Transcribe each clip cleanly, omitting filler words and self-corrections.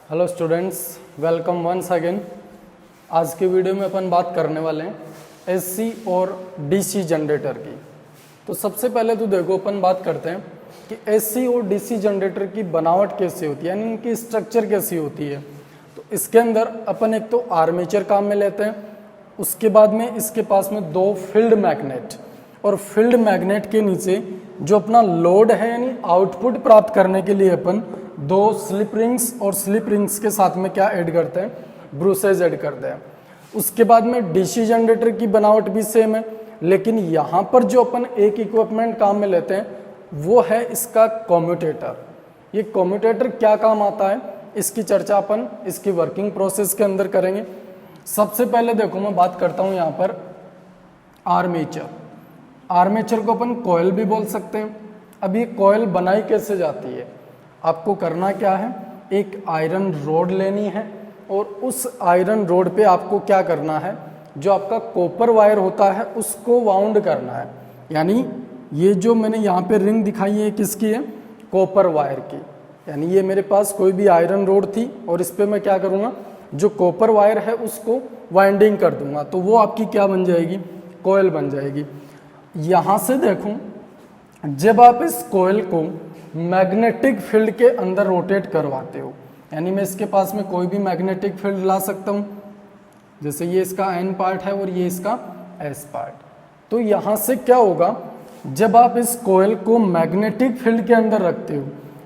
Hello students, welcome once again. आज के video में अपन बात करने वाले हैं एसी और डीसी जनरेटर की। तो सबसे पहले तो देखो, अपन बात करते हैं कि एसी और डीसी जनरेटर की बनावट कैसी होती है, यानी इनकी स्ट्रक्चर कैसी होती है। तो इसके अंदर अपन एक तो आर्मेचर काम में लेते हैं, उसके बाद में इसके पास में दो फील्ड मैग्नेट, और फील्ड मैग्नेट के नीचे जो अपना लोड है यानी आउटपुट प्राप्त करने के लिए अपन दो स्लिप रिंग्स, और स्लिप रिंग्स के साथ में क्या ऐड करते हैं, ब्रूसेज ऐड करते हैं। उसके बाद में डीसी जनरेटर की बनावट भी सेम है, लेकिन यहाँ पर जो अपन एक इक्विपमेंट काम में लेते हैं वो है इसका कम्यूटेटर। ये कम्यूटेटर क्या काम आता है, इसकी चर्चा अपन इसकी वर्किंग प्रोसेस के अंदर करेंगे। सबसे पहले देखो, मैं बात करता हूँ यहाँ पर आर्मेचर। आर्मेचर को अपन कॉइल भी बोल सकते हैं। अब ये कॉइल बनाई कैसे जाती है, आपको करना क्या है, एक आयरन रोड लेनी है, और उस आयरन रोड पे आपको क्या करना है, जो आपका कॉपर वायर होता है उसको वाउंड करना है। यानी ये जो मैंने यहाँ पे रिंग दिखाई है किसकी है, कॉपर वायर की। यानी ये मेरे पास कोई भी आयरन रोड थी और इस पे मैं क्या करूँगा, जो कॉपर वायर है उसको वाइंडिंग कर दूंगा, तो वो आपकी क्या बन जाएगी, कॉइल बन जाएगी। यहाँ से देखूं, जब आप इस कॉइल को मैग्नेटिक फील्ड के अंदर रोटेट करवाते हो, यानी मैं इसके पास में कोई भी मैग्नेटिक फील्ड ला सकता हूँ, जैसे ये इसका एन पार्ट है और ये इसका एस पार्ट। तो यहाँ से क्या होगा, जब आप इस कॉइल को मैग्नेटिक फील्ड के अंदर रखते हो,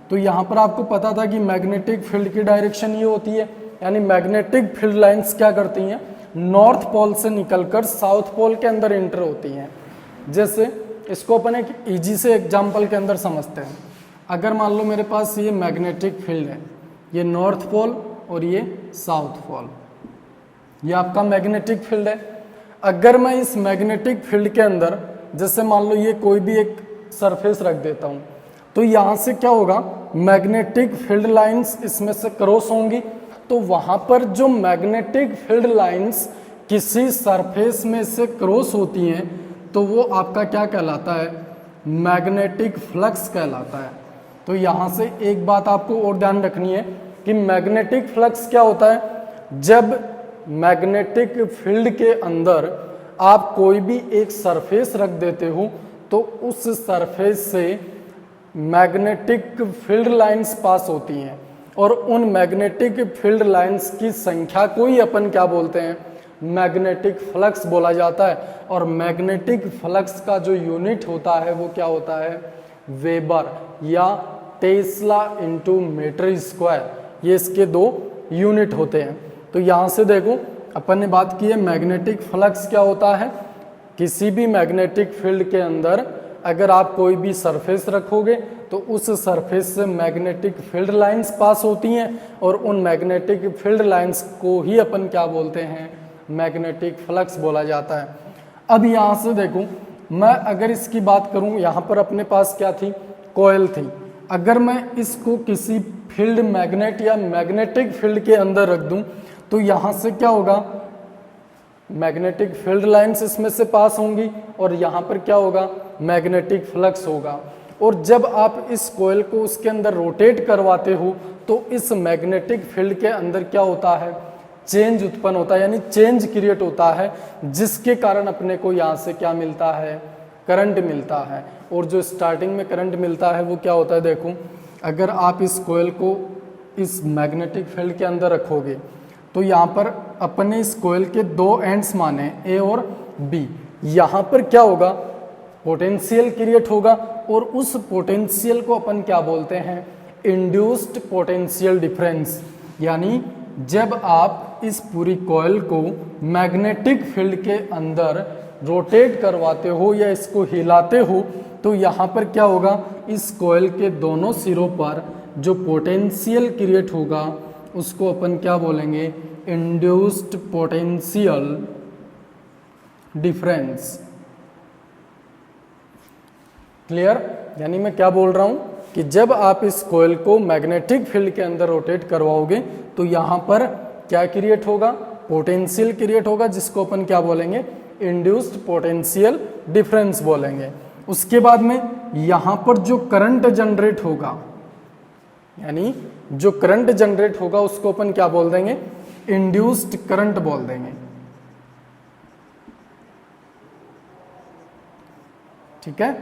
तो यहाँ पर आपको पता था कि मैग्नेटिक फील्ड की डायरेक्शन ये होती है, यानी मैग्नेटिक फील्ड लाइंस क्या करती हैं, नॉर्थ पोल से निकलकर साउथ पोल के अंदर एंटर होती हैं। जैसे इसको अपन एक इजी से एग्जांपल के अंदर समझते हैं। अगर मान लो मेरे पास ये मैग्नेटिक फील्ड है, ये नॉर्थ पोल और ये साउथ पोल, ये आपका मैग्नेटिक फील्ड है। अगर मैं इस मैग्नेटिक फील्ड के अंदर जैसे मान लो ये कोई भी एक सरफेस रख देता हूँ, तो यहाँ से क्या होगा, मैग्नेटिक फील्ड लाइंस इसमें से क्रॉस होंगी। तो वहाँ पर जो मैग्नेटिक फील्ड लाइंस किसी सरफेस में से क्रॉस होती हैं, तो वो आपका क्या कहलाता है, मैग्नेटिक फ्लक्स कहलाता है। तो यहाँ से एक बात आपको और ध्यान रखनी है कि मैग्नेटिक फ्लक्स क्या होता है, जब मैग्नेटिक फील्ड के अंदर आप कोई भी एक सरफेस रख देते हो, तो उस सरफेस से मैग्नेटिक फील्ड लाइंस पास होती हैं, और उन मैग्नेटिक फील्ड लाइंस की संख्या को ही अपन क्या बोलते हैं, मैग्नेटिक फ्लक्स बोला जाता है। और मैग्नेटिक फ्लक्स का जो यूनिट होता है वो क्या होता है, वेबर या टेस्ला इंटू मीटर स्क्वायर, ये इसके दो यूनिट होते हैं। तो यहाँ से देखो, अपन ने बात की है मैग्नेटिक फ्लक्स क्या होता है, किसी भी मैग्नेटिक फील्ड के अंदर अगर आप कोई भी सरफेस रखोगे तो उस सरफेस से मैग्नेटिक फील्ड लाइंस पास होती हैं, और उन मैग्नेटिक फील्ड लाइंस को ही अपन क्या बोलते हैं, मैग्नेटिक फ्लक्स बोला जाता है। अब यहाँ से देखो, मैं अगर इसकी बात करूँ, यहाँ पर अपने पास क्या थी, कॉइल थी। अगर मैं इसको किसी फील्ड मैग्नेट या मैग्नेटिक फील्ड के अंदर रख दूँ, तो यहाँ से क्या होगा, मैग्नेटिक फील्ड लाइंस इसमें से पास होंगी, और यहाँ पर क्या होगा, मैग्नेटिक फ्लक्स होगा। और जब आप इस कॉइल को उसके अंदर रोटेट करवाते हो, तो इस मैग्नेटिक फील्ड के अंदर क्या होता है, चेंज उत्पन्न होता है, यानी चेंज क्रिएट होता है, जिसके कारण अपने को यहाँ से क्या मिलता है, करंट मिलता है। और जो स्टार्टिंग में करंट मिलता है वो क्या होता है, देखो, अगर आप इस कॉइल को इस मैग्नेटिक फील्ड के अंदर रखोगे, तो यहाँ पर अपने इस कॉइल के दो एंड्स माने ए और बी, यहाँ पर क्या होगा, पोटेंशियल क्रिएट होगा, और उस पोटेंशियल को अपन क्या बोलते हैं, इंड्यूस्ड पोटेंशियल डिफरेंस। यानी जब आप इस पूरी कॉइल को मैग्नेटिक फील्ड के अंदर रोटेट करवाते हो या इसको हिलाते हो, तो यहाँ पर क्या होगा, इस कॉइल के दोनों सिरों पर जो पोटेंशियल क्रिएट होगा उसको अपन क्या बोलेंगे, इंड्यूस्ड पोटेंशियल डिफरेंस। क्लियर? यानी मैं क्या बोल रहा हूँ कि जब आप इस कॉइल को मैग्नेटिक फील्ड के अंदर रोटेट करवाओगे, तो यहाँ पर क्या क्रिएट होगा, पोटेंशियल क्रिएट होगा, जिसको अपन क्या बोलेंगे, इंड्यूस्ड पोटेंशियल डिफरेंस बोलेंगे। उसके बाद में यहाँ पर जो करंट जनरेट होगा, यानी जो करंट जनरेट होगा उसको अपन क्या बोल देंगे, इंड्यूस्ड करंट बोल देंगे। ठीक है,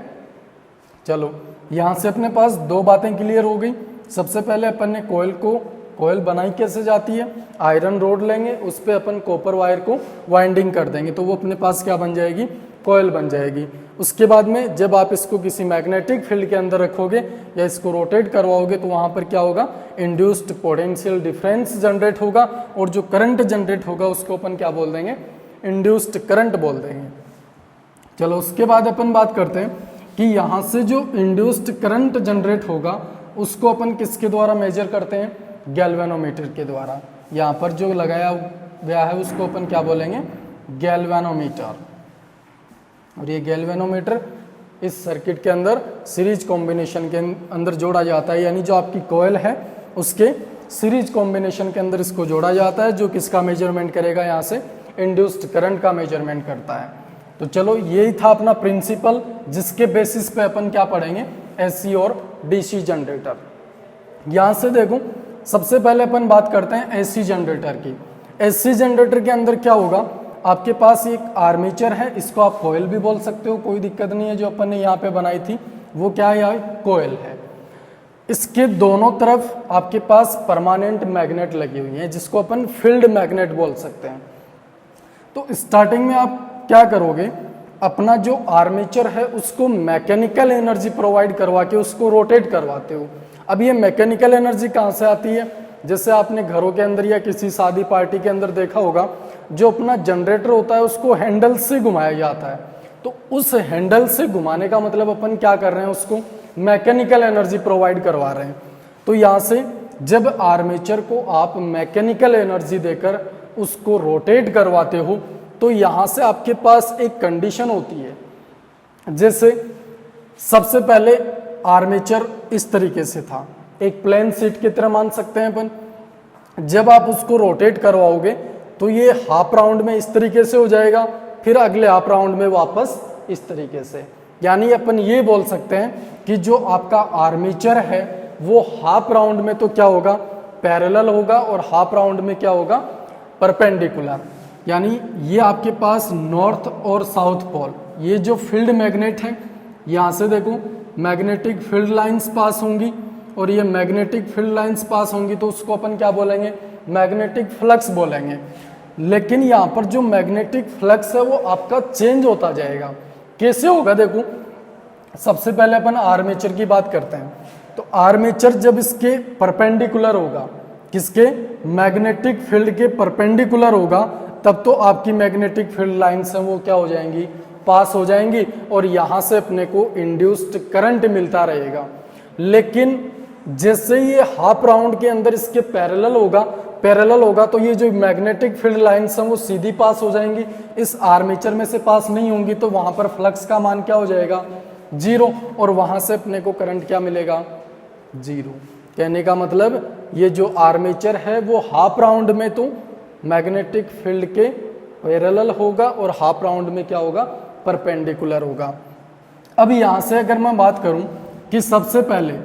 चलो यहां से अपने पास दो बातें क्लियर हो गई। सबसे पहले अपन ने कोयल बनाई कैसे जाती है, आयरन रोड लेंगे, उस पे अपन कॉपर वायर को वाइंडिंग कर देंगे तो वो अपने पास क्या बन जाएगी, कोयल बन जाएगी। उसके बाद में जब आप इसको किसी मैग्नेटिक फील्ड के अंदर रखोगे या इसको रोटेट करवाओगे तो वहां पर क्या होगा, इंड्यूस्ड पोटेंशियल डिफरेंस जनरेट होगा और जो करंट जनरेट होगा उसको अपन क्या बोल देंगे, इंड्यूस्ड करंट बोल देंगे। चलो उसके बाद अपन बात करते हैं कि यहाँ से जो इंड्यूस्ड करंट जनरेट होगा उसको अपन किसके द्वारा मेजर करते हैं, गैल्वेनोमीटर के द्वारा। यहाँ पर जो लगाया गया है उसको अपन क्या बोलेंगे, गैल्वेनोमीटर। और ये गैल्वेनोमीटर इस सर्किट के अंदर सीरीज कॉम्बिनेशन के अंदर जोड़ा जाता है, यानी जो आपकी कोयल है उसके सीरीज कॉम्बिनेशन के अंदर इसको जोड़ा जाता है, जो किसका मेजरमेंट करेगा, यहाँ से इंड्यूस्ड करंट का मेजरमेंट करता है। तो चलो यही था अपना प्रिंसिपल, जिसके बेसिस पे अपन क्या पढ़ेंगे, एसी और डीसी जनरेटर। यहाँ से देखो सबसे पहले अपन बात करते हैं एसी जनरेटर की। एसी जनरेटर के अंदर क्या होगा, आपके पास एक आर्मेचर है, इसको आप कोयल भी बोल सकते हो, कोई दिक्कत नहीं है। जो अपन ने यहाँ पे बनाई थी वो क्या है, यहाँ कोयल है। इसके दोनों तरफ आपके पास परमानेंट मैग्नेट लगी हुई है, जिसको अपन फील्ड मैग्नेट बोल सकते हैं। तो स्टार्टिंग में आप क्या करोगे, अपना जो आर्मेचर है उसको मैकेनिकल एनर्जी प्रोवाइड करवा के उसको रोटेट करवाते हो। अब ये मैकेनिकल एनर्जी कहाँ से आती है, जैसे आपने घरों के अंदर या किसी शादी पार्टी के अंदर देखा होगा, जो अपना जनरेटर होता है उसको हैंडल से घुमाया जाता है। तो उस हैंडल से घुमाने का मतलब अपन क्या कर रहे हैं, उसको मैकेनिकल एनर्जी प्रोवाइड करवा रहे हैं। तो यहाँ से जब आर्मेचर को आप मैकेनिकल एनर्जी देकर उसको रोटेट करवाते हो तो यहाँ से आपके पास एक कंडीशन होती है। जैसे सबसे पहले आर्मेचर इस तरीके से था, एक प्लेन शीट की तरह मान सकते हैं अपन। जब आप उसको रोटेट करवाओगे तो ये हाफ राउंड में इस तरीके से हो जाएगा, फिर अगले हाफ राउंड में वापस इस तरीके से। यानी अपन ये बोल सकते हैं कि जो आपका आर्मेचर है वो हाफ राउंड में तो क्या होगा, पैरेलल होगा, और हाफ राउंड में क्या होगा, परपेंडिकुलर। यानी ये आपके पास नॉर्थ और साउथ पोल, ये जो फील्ड मैग्नेट है, यहाँ से देखो मैग्नेटिक फील्ड लाइंस पास होंगी और ये मैग्नेटिक फील्ड लाइंस पास होंगी, तो उसको अपन क्या बोलेंगे, मैग्नेटिक फ्लक्स बोलेंगे। लेकिन यहाँ पर जो मैग्नेटिक फ्लक्स है वो आपका चेंज होता जाएगा। कैसे होगा, देखो सबसे पहले अपन आर्मेचर की बात करते हैं। तो आर्मेचर जब इसके परपेंडिकुलर होगा, किसके, मैग्नेटिक फील्ड के परपेंडिकुलर होगा, तब तो आपकी मैग्नेटिक फील्ड लाइंस हैं वो क्या हो जाएंगी, पास हो जाएंगी, और यहाँ से अपने को इंड्यूस्ड करंट मिलता रहेगा। लेकिन जैसे ये हाफ राउंड के अंदर इसके पैरेलल होगा तो ये जो मैग्नेटिक फील्ड लाइंस हैं वो सीधी पास हो जाएंगी, इस आर्मेचर में से पास नहीं होंगी, तो वहां पर फ्लक्स का मान क्या हो जाएगा, 0, और वहां से अपने को करंट क्या मिलेगा, 0। कहने का मतलब ये जो आर्मेचर है वो हाफ राउंड में तो मैग्नेटिक फील्ड के पैरेलल होगा और हाफ राउंड में क्या होगा, परपेंडिकुलर होगा। अब यहाँ से अगर मैं बात करूं कि सबसे पहले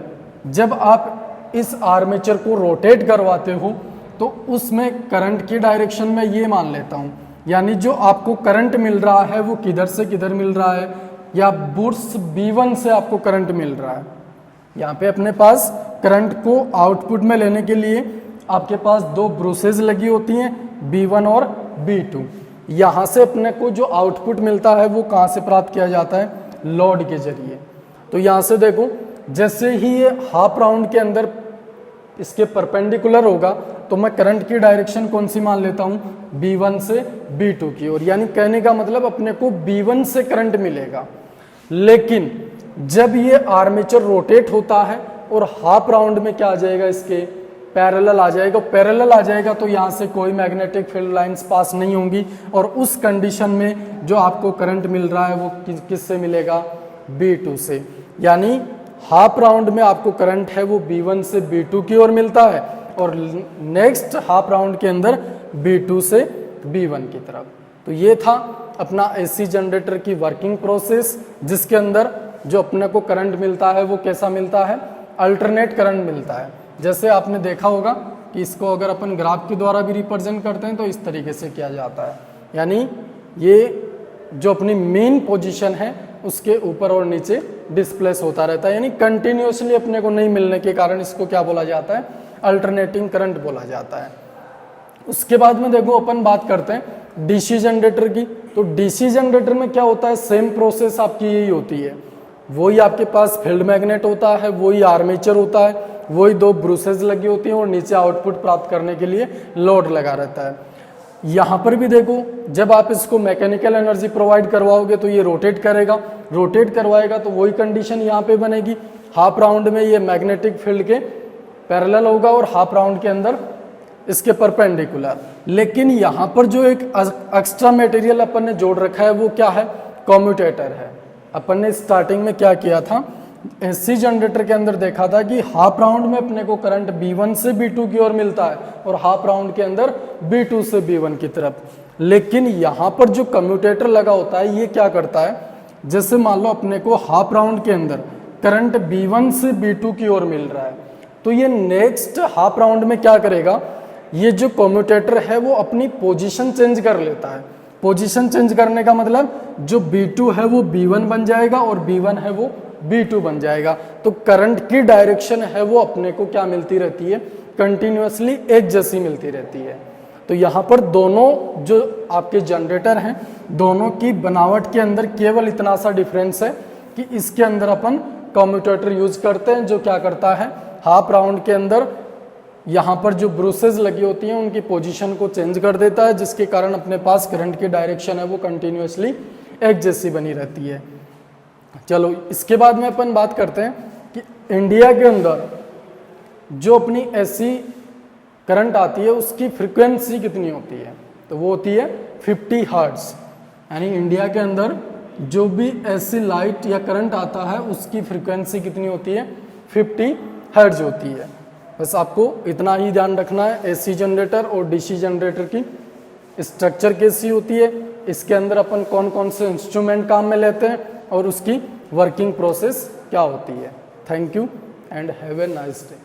जब आप इस आर्मेचर को रोटेट करवाते हो तो उसमें करंट की डायरेक्शन में ये मान लेता हूं, यानी जो आपको करंट मिल रहा है वो किधर से किधर मिल रहा है, या बुर्स B1 से आपको करंट मिल रहा है। यहाँ पे अपने पास करंट को आउटपुट में लेने के लिए आपके पास दो ब्रूसेज लगी होती हैं, B1 और B2। यहाँ से अपने को जो आउटपुट मिलता है वो कहाँ से प्राप्त किया जाता है, लोड के जरिए। तो यहाँ से देखो जैसे ही ये हाफ राउंड के अंदर इसके परपेंडिकुलर होगा तो मैं करंट की डायरेक्शन कौन सी मान लेता हूँ, B1 से B2 की ओर, यानी कहने का मतलब अपने को B1 से करंट मिलेगा। लेकिन जब ये आर्मेचर रोटेट होता है और हाफ राउंड में क्या आ जाएगा, इसके पैरेलल आ जाएगा। पैरेलल आ जाएगा तो यहाँ से कोई मैग्नेटिक फील्ड लाइंस पास नहीं होंगी, और उस कंडीशन में जो आपको करंट मिल रहा है वो किससे मिलेगा, B2 से। यानी हाफ राउंड में आपको करंट है वो B1 से B2 की ओर मिलता है, और नेक्स्ट हाफ राउंड के अंदर B2 से B1 की तरफ। तो ये था अपना एसी जनरेटर की वर्किंग प्रोसेस, जिसके अंदर जो अपने को करंट मिलता है वो कैसा मिलता है, अल्टरनेट करंट मिलता है। जैसे आपने देखा होगा कि इसको अगर अपन ग्राफ के द्वारा भी रिप्रेजेंट करते हैं तो इस तरीके से किया जाता है, यानी ये जो अपनी मेन पोजीशन है उसके ऊपर और नीचे डिस्प्लेस होता रहता है, यानी कंटिन्यूसली अपने को नहीं मिलने के कारण इसको क्या बोला जाता है, अल्टरनेटिंग करंट बोला जाता है। उसके बाद में देखो अपन बात करते हैं डीसी जनरेटर की। तो डीसी जनरेटर में क्या होता है, सेम प्रोसेस आपकी यही होती है, वही आपके पास फील्ड मैग्नेट होता है, वही आर्मेचर होता है, वही दो ब्रूसेज लगी होती हैं और नीचे आउटपुट प्राप्त करने के लिए लोड लगा रहता है। यहाँ पर भी देखो, जब आप इसको मैकेनिकल एनर्जी प्रोवाइड करवाओगे तो ये रोटेट करेगा, रोटेट करवाएगा तो वही कंडीशन यहाँ पे बनेगी, हाफ राउंड में ये मैग्नेटिक फील्ड के पैरेलल होगा और हाफ राउंड के अंदर इसके परपेंडिकुलर। लेकिन यहाँ पर जो एक एक्स्ट्रा मटेरियल अपन ने जोड़ रखा है वो क्या है, कम्यूटेटर है। अपन ने स्टार्टिंग में क्या किया था, एसी जनरेटर के अंदर देखा था कि हाफ राउंड में अपने को करंट B1 से B2 की ओर मिलता है और हाफ राउंड के अंदर B2 से B1 की तरफ। लेकिन यहाँ पर जो कम्यूटेटर लगा होता है ये क्या करता है, जैसे मान लो अपने को हाफ राउंड के अंदर करंट B1 से B2 की ओर मिल रहा है, तो ये नेक्स्ट हाफ राउंड में क्या करेगा, ये जो कम्यूटेटर है वो अपनी पोजीशन चेंज कर लेता है। पोजीशन चेंज करने का मतलब जो B2 है वो B1 बन जाएगा और B1 है वो B2 बन जाएगा। तो करंट की डायरेक्शन है वो अपने को क्या मिलती रहती है, कंटिन्यूअसली एक जैसी मिलती रहती है। तो यहाँ पर दोनों जो आपके जनरेटर हैं दोनों की बनावट के अंदर केवल इतना सा डिफरेंस है कि इसके अंदर अपन कम्यूटेटर यूज करते हैं जो क्या करता है, हाफ राउंड के अंदर यहाँ पर जो ब्रूसेस लगी होती हैं उनकी पोजीशन को चेंज कर देता है, जिसके कारण अपने पास करंट की डायरेक्शन है वो कंटिन्यूअसली एक जैसी बनी रहती है। चलो इसके बाद में अपन बात करते हैं कि इंडिया के अंदर जो अपनी एसी करंट आती है उसकी फ्रीक्वेंसी कितनी होती है, तो वो होती है 50 हर्ट्ज। यानी इंडिया के अंदर जो भी एसी लाइट या करंट आता है उसकी फ्रीक्वेंसी कितनी होती है, 50 हर्ट्ज होती है। बस आपको इतना ही ध्यान रखना है, एसी जनरेटर और डीसी जनरेटर की स्ट्रक्चर कैसी होती है, इसके अंदर अपन कौन कौन से इंस्ट्रूमेंट काम में लेते हैं और उसकी वर्किंग प्रोसेस क्या होती है। Thank you and have a nice day.